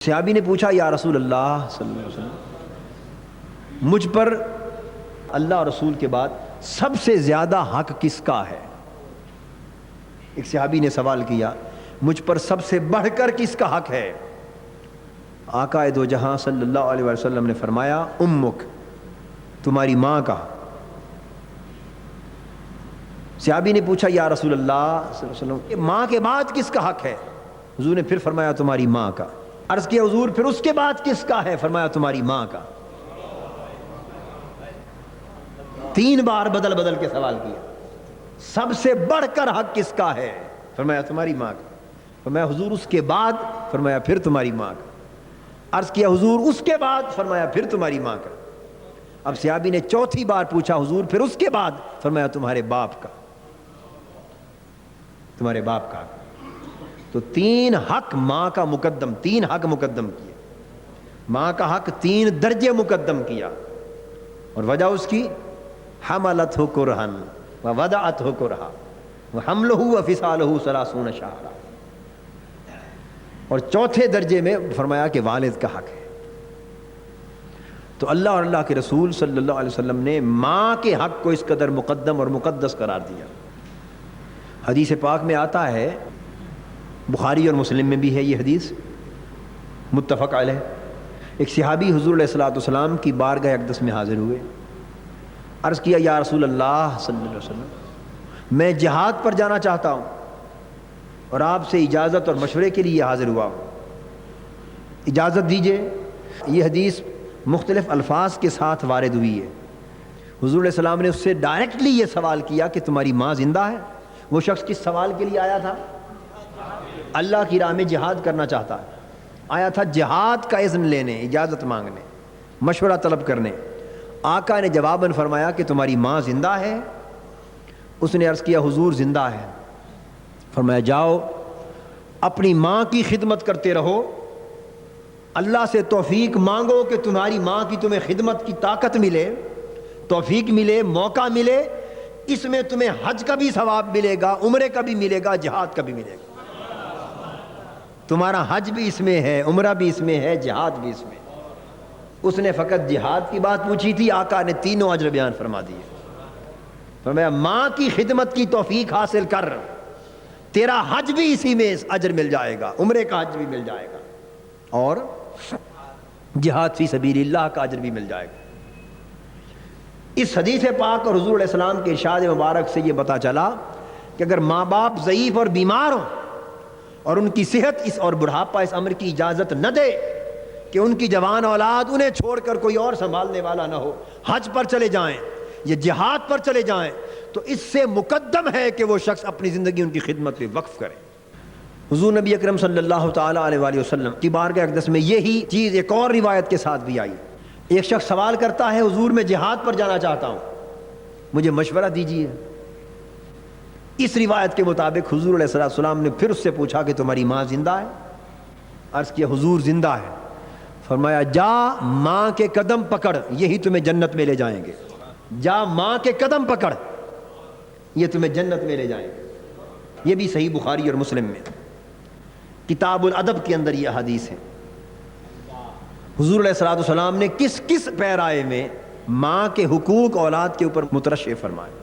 صحابی نے پوچھا یا رسول اللہ صلی اللہ علیہ وسلم، مجھ پر اللہ اور رسول کے بعد سب سے زیادہ حق کس کا ہے؟ ایک صحابی نے سوال کیا، مجھ پر سب سے بڑھ کر کس کا حق ہے؟ آقا دو جہاں صلی اللہ علیہ وسلم نے فرمایا امک، تمہاری ماں کا۔ صحابی نے پوچھا یا رسول اللہ صلی اللہ علیہ وسلم، ماں کے بعد کس کا حق ہے؟ حضور نے پھر فرمایا تمہاری ماں کا۔ عرض کیا حضور پھر اس کے بعد کس کا ہے؟ فرمایا تمہاری ماں کا۔ 3 بار بدل بدل کے سوال کیا، سب سے بڑھ کر حق کس کا ہے؟ فرمایا تمہاری ماں کا۔ فرمایا حضور اس کے بعد؟ فرمایا پھر تمہاری ماں کا۔ عرض کیا حضور اس کے بعد؟ فرمایا پھر تمہاری ماں کا۔ اب صحابی نے 4تھی بار پوچھا حضور پھر اس کے بعد؟ فرمایا تمہارے باپ کا، تمہارے باپ کا۔ تو 3 حق ماں کا مقدم، 3 حق مقدم کیے، ماں کا حق 3 درجے مقدم کیا، اور وجہ اس کی حملتہ کرہن ووضعتہ کرہا وحملہ وفصالہ 30 شہرا، اور 4تھے درجے میں فرمایا کہ والد کا حق ہے۔ تو اللہ اور اللہ کے رسول صلی اللہ علیہ وسلم نے ماں کے حق کو اس قدر مقدم اور مقدس قرار دیا۔ حدیث پاک میں آتا ہے، بخاری اور مسلم میں بھی ہے یہ حدیث، متفق علیہ، ایک صحابی حضور علیہ الصلوۃ والسلام کی بارگاہ اقدس میں حاضر ہوئے، عرض کیا یا رسول اللہ صلی اللہ علیہ وسلم، میں جہاد پر جانا چاہتا ہوں اور آپ سے اجازت اور مشورے کے لیے حاضر ہوا ہوں، اجازت دیجئے۔ یہ حدیث مختلف الفاظ کے ساتھ وارد ہوئی ہے۔ حضور علیہ السلام نے اس سے ڈائریکٹلی یہ سوال کیا کہ تمہاری ماں زندہ ہے؟ وہ شخص کس سوال کے لیے آیا تھا؟ اللہ کی راہ میں جہاد کرنا چاہتا ہے، آیا تھا جہاد کا اذن لینے، اجازت مانگنے، مشورہ طلب کرنے۔ آقا نے جواباً فرمایا کہ تمہاری ماں زندہ ہے؟ اس نے عرض کیا حضور زندہ ہے۔ فرمایا جاؤ اپنی ماں کی خدمت کرتے رہو، اللہ سے توفیق مانگو کہ تمہاری ماں کی تمہیں خدمت کی طاقت ملے، توفیق ملے، موقع ملے، اس میں تمہیں حج کا بھی ثواب ملے گا، عمرے کا بھی ملے گا، جہاد کا بھی ملے گا۔ تمہارا حج بھی اس میں ہے، عمرہ بھی اس میں ہے، جہاد بھی اس میں ہے۔ اس نے فقط جہاد کی بات پوچھی تھی، آقا نے تینوں اجر بیان فرما دیے۔ فرمایا ماں کی خدمت کی توفیق حاصل کر، تیرا حج بھی اسی میں اجر مل جائے گا، عمرے کا حج بھی مل جائے گا، اور جہاد فی سبیل اللہ کا اجر بھی مل جائے گا۔ اس حدیث پاک اور حضور علیہ السلام کے ارشاد مبارک سے یہ پتہ چلا کہ اگر ماں باپ ضعیف اور بیمار ہوں اور ان کی صحت اس اور بڑھاپا اس امر کی اجازت نہ دے کہ ان کی جوان اولاد انہیں چھوڑ کر کوئی اور سنبھالنے والا نہ ہو، حج پر چلے جائیں یا جہاد پر چلے جائیں، تو اس سے مقدم ہے کہ وہ شخص اپنی زندگی ان کی خدمت پہ وقف کرے۔ حضور نبی اکرم صلی اللہ تعالیٰ علیہ وآلہ وسلم کی بارگاہ اقدس میں یہی چیز ایک اور روایت کے ساتھ بھی آئی۔ ایک شخص سوال کرتا ہے حضور میں جہاد پر جانا چاہتا ہوں، مجھے مشورہ دیجیے۔ اس روایت کے مطابق حضور علیہ السلام نے پھر اس سے پوچھا کہ تمہاری ماں زندہ ہے؟ عرض کیا حضور زندہ ہے۔ فرمایا جا ماں کے قدم پکڑ، یہی تمہیں جنت میں لے جائیں گے، جا ماں کے قدم پکڑ، یہ تمہیں جنت میں لے جائیں گے۔ یہ بھی صحیح بخاری اور مسلم میں کتاب الادب کے اندر یہ حدیث ہے۔ حضور علیہ السلام نے کس کس پیرائے میں ماں کے حقوق اولاد کے اوپر مترشح فرمائے۔